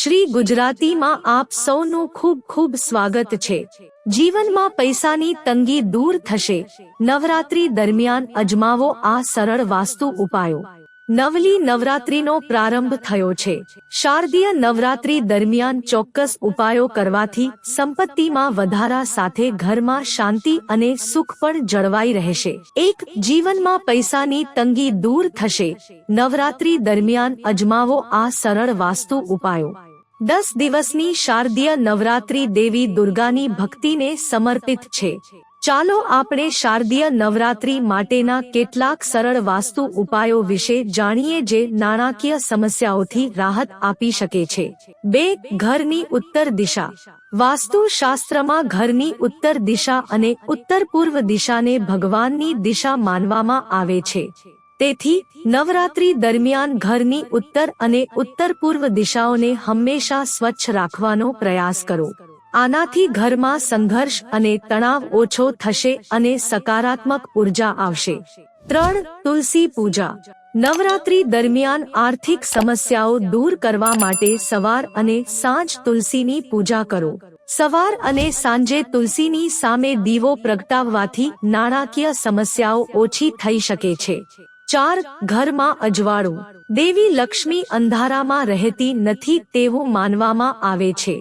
શ્રી ગુજરાતીમાં આપ સૌનું ખૂબ ખૂબ સ્વાગત છે। જીવનમાં પૈસાની તંગી દૂર થશે। નવરાત્રી દરમિયાન અજમાવો આ સરળ વાસ્તુ ઉપાયો। નવલી નવરાત્રીનો પ્રારંભ થયો છે। શારદીય નવરાત્રી દરમિયાન ચોક્કસ ઉપાયો કરવાથી સંપત્તિમાં વધારા સાથે ઘરમાં શાંતિ અને સુખ પણ જળવાઈ રહેશે। એક, જીવનમાં પૈસાની તંગી દૂર થશે। નવરાત્રી દરમિયાન અજમાવો આ સરળ વાસ્તુ ઉપાયો। 10 દિવસની શારદીય નવરાત્રી દેવી દુર્ગાની ભક્તિને સમર્પિત છે। ચાલો આપણે શારદીય નવરાત્રી માટેના કેટલાક સરળ વાસ્તુ ઉપાયો વિશે જાણીએ જે નાણાકીય સમસ્યાઓથી રાહત આપી શકે છે। 2. ઘરની ઉત્તર દિશા। વાસ્તુ શાસ્ત્રમાં ઘરની ઉત્તર દિશા અને ઉત્તર પૂર્વ દિશાને ભગવાનની દિશા માનવામાં આવે છે। તેથી નવરાત્રી દરમિયાન ઘરની ઉત્તર અને ઉત્તર પૂર્વ દિશાઓને હંમેશા સ્વચ્છ રાખવાનો પ્રયાસ કરો। આનાથી ઘરમાં સંઘર્ષ અને તણાવ ઓછો થશે અને સકારાત્મક ઉર્જા આવશે। 3. તુલસી પૂજા। નવરાત્રી દરમિયાન આર્થિક સમસ્યાઓ દૂર કરવા માટે સવાર અને સાંજ તુલસીની પૂજા કરો। સવાર અને સાંજે તુલસીની સામે દીવો પ્રગટાવવાથી નાણાકીય સમસ્યાઓ ઓછી થઈ શકે છે। 4. ઘરમાં અજવાળું। દેવી લક્ષ્મી અંધારામાં રહેતી નથી તેવું માનવામાં આવે છે।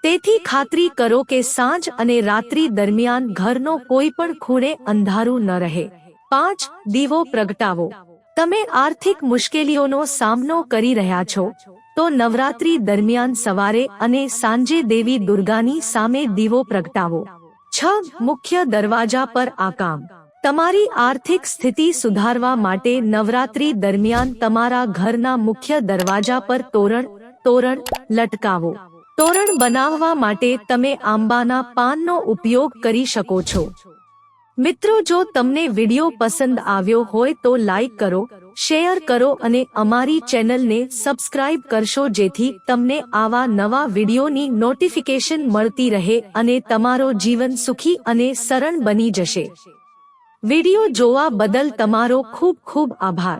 તેથી ખાતરી કરો કે સાંજ અને રાત્રિ દરમિયાન ઘરનો કોઈ પણ ખૂણે અંધારું ન રહે। 5. દીવો પ્રગટાવો। તમે આર્થિક મુશ્કેલીઓનો સામનો કરી રહ્યા છો તો નવરાત્રી દરમિયાન સવારે અને સાંજે દેવી દુર્ગાની સામે દીવો પ્રગટાવો। 6. મુખ્ય દરવાજા પર આ કામ। તમારી આર્થિક સ્થિતિ સુધારવા માટે નવરાત્રી દરમિયાન તમારા ઘરના મુખ્ય દરવાજા પર તોરણ લટકાવો। તોરણ બનાવવા માટે તમે આંબાના પાનનો ઉપયોગ કરી શકો છો। મિત્રો, જો તમને વિડિયો પસંદ આવ્યો હોય તો લાઈક કરો, શેર કરો અને અમારી ચેનલને સબસ્ક્રાઇબ કરશો જેથી તમને આવા નવા વિડિયોની નોટિફિકેશન મળતી રહે અને તમારો જીવન સુખી અને સરળ બની જશે। વિડિયો જોવા બદલ તમારો ખૂબ ખૂબ આભાર।